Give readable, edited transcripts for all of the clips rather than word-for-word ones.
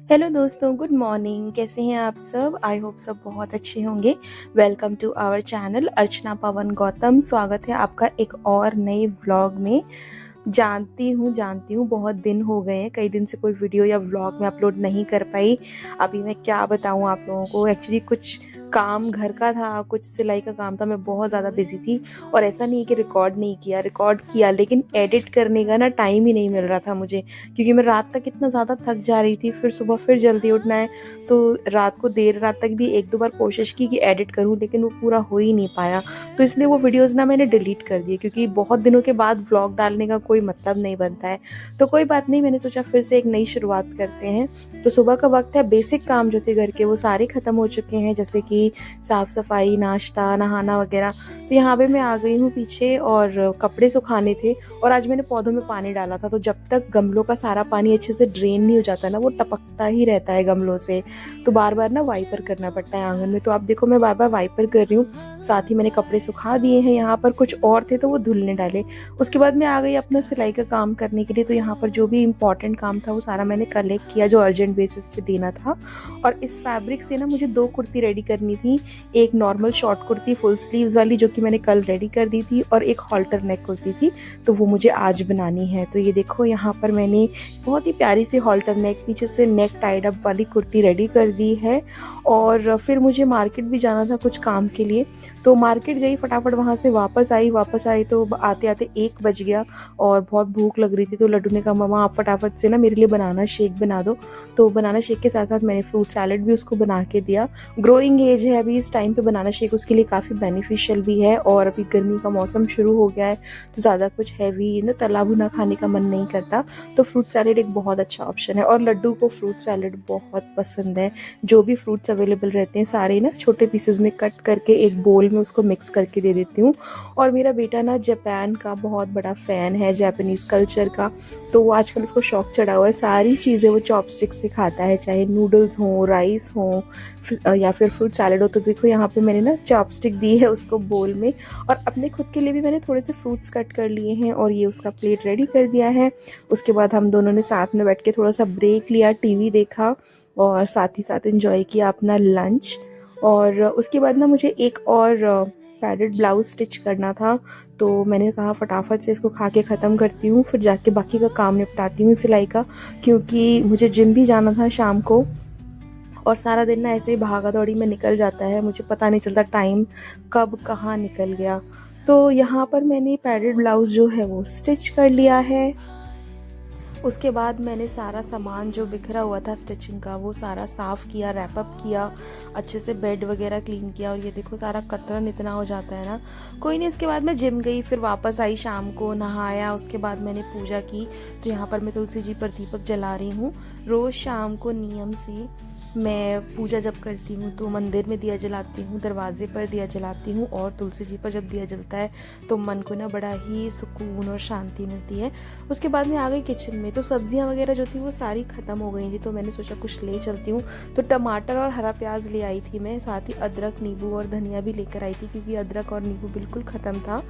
Hello दोस्तों, good morning. कैसे हैं आप सब? आई होप सब बहुत अच्छे होंगे। वेलकम टू आवर चैनल अर्चना पवन गौतम। स्वागत है आपका एक और नए व्लॉग में। जानती हूँ बहुत दिन हो गए हैं, कई दिन से कोई वीडियो या व्लॉग में अपलोड नहीं कर पाई। अभी मैं क्या बताऊँ आप लोगों को, एक्चुअली कुछ काम घर का था, कुछ सिलाई का काम था, मैं बहुत ज़्यादा बिजी थी। और ऐसा नहीं है कि रिकॉर्ड किया लेकिन एडिट करने का ना टाइम ही नहीं मिल रहा था मुझे, क्योंकि मैं रात तक इतना ज़्यादा थक जा रही थी। फिर सुबह फिर जल्दी उठना है, तो रात को देर रात तक भी एक दो बार कोशिश की कि एडिट करूँ, लेकिन वो पूरा हो ही नहीं पाया। तो इसलिए वो वीडियोज़ ना मैंने डिलीट कर दिए, क्योंकि बहुत दिनों के बाद व्लॉग डालने का कोई मतलब नहीं बनता है। तो कोई बात नहीं, मैंने सोचा फिर से एक नई शुरुआत करते हैं। तो सुबह का वक्त है, बेसिक काम जो थे घर के वो सारे ख़त्म हो चुके हैं, जैसे कि साफ़ सफाई, नाश्ता, नहाना वगैरह। तो यहाँ पे मैं आ गई हूँ पीछे, और कपड़े सुखाने थे। और आज मैंने पौधों में पानी डाला था, तो जब तक गमलों का सारा पानी अच्छे से ड्रेन नहीं हो जाता ना, वो टपकता ही रहता है गमलों से। तो बार बार ना वाइपर करना पड़ता है आंगन में। तो आप देखो, मैं बार बार वाइपर कर रही हूँ। साथ ही मैंने कपड़े सुखा दिए हैं, यहाँ पर कुछ और थे तो वो धुलने डाले। उसके बाद मैं आ गई अपना सिलाई का काम करने के लिए। तो यहाँ पर जो भी इम्पोर्टेंट काम था वो सारा मैंने कलेक्ट किया, जो अर्जेंट बेसिस पे देना था। और इस फैब्रिक से ना मुझे 2 कुर्ती रेडी करनी थी। एक normal short kurti full sleeves वाली, जो कि मैंने कल रेडी कर दी थी, और एक हॉल्टर नेक कुर्ती थी, तो वो मुझे आज बनानी है। तो ये देखो, यहाँ पर मैंने बहुत ही प्यारी सी हॉल्टर नेक, पीछे से नेक टाइड अप वाली कुर्ती रेडी कर दी है। और फिर मुझे मार्केट भी जाना था कुछ काम के लिए, तो मार्केट गई फटाफट, वहाँ से वापस आई तो आते आते 1 बज गया। और बहुत भूख लग रही थी, तो लड्डू ने कहा मम्मा आप फटाफट से ना मेरे लिए बनाना शेक बना दो। तो बनाना शेक के साथ साथ मैंने फ्रूट सैलेड भी उसको बना के दिया। ग्रोइंग एज है अभी, इस टाइम पे बनाना शेक उसके लिए काफ़ी बेनिफिशियल भी है। और अभी गर्मी का मौसम शुरू हो गया है, तो ज़्यादा कुछ हैवी ना तला भुना खाने का मन नहीं करता। तो फ्रूट सैलेड एक बहुत अच्छा ऑप्शन है, और लड्डू को फ्रूट सैलेड बहुत पसंद है। जो भी फ्रूट्स अवेलेबल रहते हैं सारे ना छोटे पीसेस में कट करके एक बोल में उसको मिक्स करके दे देती हूँ। और मेरा बेटा ना जापान का बहुत बड़ा फ़ैन है, जापानीज़ कल्चर का। तो वो आजकल उसको शौक चढ़ा हुआ है, सारी चीज़ें वो चॉपस्टिक से खाता है, चाहे नूडल्स हों, राइस हों, या फिर फ्रूट सैलेड हो। तो देखो, यहाँ पे मैंने ना चॉपस्टिक दी है उसको बोल में। और अपने खुद के लिए भी मैंने थोड़े से फ्रूट्स कट कर लिए हैं, और ये उसका प्लेट रेडी कर दिया है। उसके बाद हम दोनों ने साथ में बैठ के थोड़ा सा ब्रेक लिया, टीवी देखा, और साथ ही साथ एंजॉय किया अपना लंच। और उसके बाद ना मुझे एक और पैडेड ब्लाउज स्टिच करना था, तो मैंने कहा फटाफट से इसको खा के ख़त्म करती हूँ, फिर जाके बाकी का काम निपटाती हूँ सिलाई का, क्योंकि मुझे जिम भी जाना था शाम को। और सारा दिन ना ऐसे ही भागा दौड़ी में निकल जाता है, मुझे पता नहीं चलता टाइम कब कहाँ निकल गया। तो यहाँ पर मैंने पैडेड ब्लाउज़ जो है वो स्टिच कर लिया है। उसके बाद मैंने सारा सामान जो बिखरा हुआ था स्टिचिंग का, वो सारा साफ़ किया, रैप अप किया, अच्छे से बेड वगैरह क्लीन किया। और ये देखो, सारा कतरन इतना हो जाता है ना। कोई नहीं, इसके बाद मैं जिम गई, फिर वापस आई, शाम को नहाया, उसके बाद मैंने पूजा की। तो यहाँ पर मैं तुलसी जी पर दीपक जला रही हूँ। रोज़ शाम को नियम से मैं पूजा जब करती हूँ तो मंदिर में दिया जलाती हूँ, दरवाजे पर दिया जलाती हूँ, और तुलसी जी पर जब दिया जलता है तो मन को ना बड़ा ही सुकून और शांति मिलती है। उसके बाद मैं आ गई किचन में, तो सब्जियां वगैरह जो थी वो सारी ख़त्म हो गई थी, तो मैंने सोचा कुछ ले चलती हूँ। तो टमाटर और हरा प्याज ले आई थी मैं, साथ ही अदरक, नींबू और धनिया भी लेकर आई थी, क्योंकि अदरक और नींबू बिल्कुल ख़त्म था।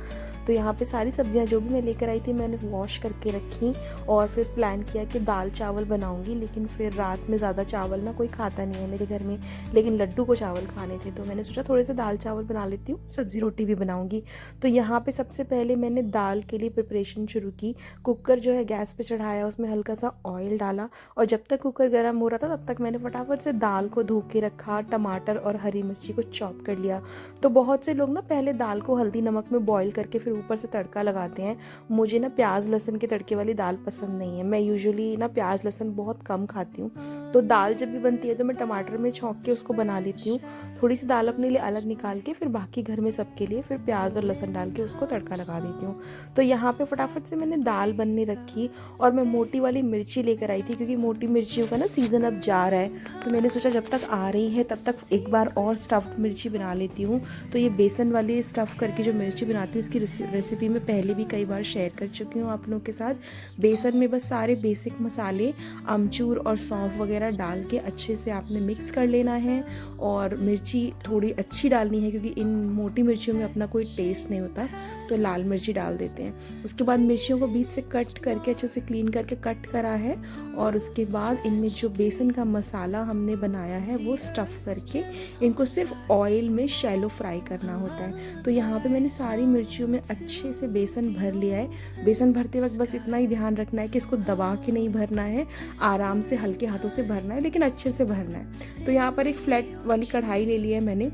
तो यहाँ पे सारी सब्जियां जो भी मैं लेकर आई थी मैंने वॉश करके रखी। और फिर प्लान किया कि दाल चावल बनाऊंगी, लेकिन फिर रात में ज़्यादा चावल ना कोई खाता नहीं है मेरे घर में, लेकिन लड्डू को चावल खाने थे, तो मैंने सोचा थोड़े से दाल चावल बना लेती हूँ, सब्जी रोटी भी बनाऊंगी। तो यहाँ पे सबसे पहले मैंने दाल के लिए प्रिपरेशन शुरू की। कुकर जो है गैस पे चढ़ाया, उसमें हल्का सा ऑयल डाला, और जब तक कुकर गर्म हो रहा था तब तक मैंने फटाफट से दाल को धो के रखा, टमाटर और हरी मिर्ची को चॉप कर लिया। तो बहुत से लोग ना पहले दाल को हल्दी नमक में बॉईल करके फिर ऊपर से तड़का लगाते हैं। मुझे ना प्याज लहसुन के तड़के वाली दाल पसंद नहीं है, मैं यूजुअली ना प्याज लहसुन बहुत कम खाती हूँ। तो दाल जब भी बनती है तो मैं टमाटर में छौंक के उसको बना लेती हूँ। थोड़ी सी दाल अपने लिए अलग निकाल के फिर बाकी घर में सबके लिए फिर प्याज और लहसुन डाल के उसको तड़का लगा देती हूँ। तो यहाँ पे फटाफट से मैंने दाल बनने रखी, और मैं मोटी वाली मिर्ची लेकर आई थी, क्योंकि मोटी मिर्चियों का ना सीज़न अब जा रहा है। तो मैंने सोचा जब तक आ रही है तब तक एक बार और स्टफ्ड मिर्ची बना लेती हूँ। तो ये बेसन वाली स्टफ़ करके जो मिर्ची बनाती हूँ, इसकी रेसिपी मैं पहले भी कई बार शेयर कर चुकी हूँ आप लोगों के साथ। बेसन में बस सारे बेसिक मसाले, अमचूर और सौंफ वगैरह डाल के अच्छे से आपने मिक्स कर लेना है। और मिर्ची थोड़ी अच्छी डालनी है, क्योंकि इन मोटी मिर्चियों में अपना कोई टेस्ट नहीं होता। तो लाल मिर्ची डाल देते हैं। उसके बाद मिर्चियों को बीच से कट करके अच्छे से क्लीन करके कट करा है, और उसके बाद इनमें जो बेसन का मसाला हमने बनाया है वो स्टफ़ करके इनको सिर्फ ऑयल में शैलो फ्राई करना होता है। तो यहाँ पे मैंने सारी मिर्चियों में अच्छे से बेसन भर लिया है। बेसन भरते वक्त बस इतना ही ध्यान रखना है कि इसको दबा के नहीं भरना है, आराम से हल्के हाथों से भरना है, लेकिन अच्छे से भरना है। तो यहाँ पर एक फ्लैट वाली कढ़ाई ले ली है मैंने,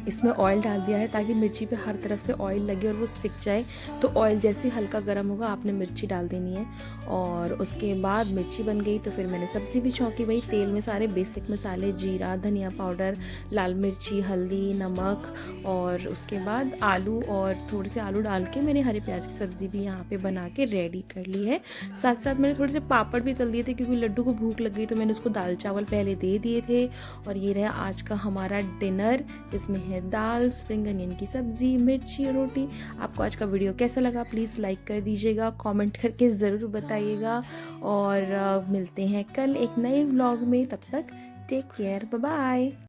इसमें ऑयल डाल दिया है ताकि मिर्ची पे हर तरफ से ऑयल लगे और वो सिक जाए। तो ऑयल जैसे ही हल्का गर्म होगा आपने मिर्ची डाल देनी है, और उसके बाद मिर्ची बन गई तो फिर मैंने सब्ज़ी भी छौंकी। वही तेल में सारे बेसिक मसाले, जीरा, धनिया पाउडर, लाल मिर्ची, हल्दी, नमक, और उसके बाद आलू, और थोड़े से आलू डाल के मैंने हरे प्याज की सब्ज़ी भी यहाँ पे बना के रेडी कर ली है। साथ साथ मैंने थोड़े से पापड़ भी तल दिए थे क्योंकि लड्डू को भूख लग गई, तो मैंने उसको दाल चावल पहले दे दिए थे। और ये रहा आज का हमारा डिनर, जिसमें है दाल, स्प्रिंग अनियन की सब्ज़ी, मिर्ची और रोटी। आपको आज का वीडियो कैसा लगा प्लीज़ लाइक कर दीजिएगा, कमेंट करके ज़रूर बताइएगा, और मिलते हैं कल एक नए व्लॉग में। तब तक टेक केयर, बाय बाय।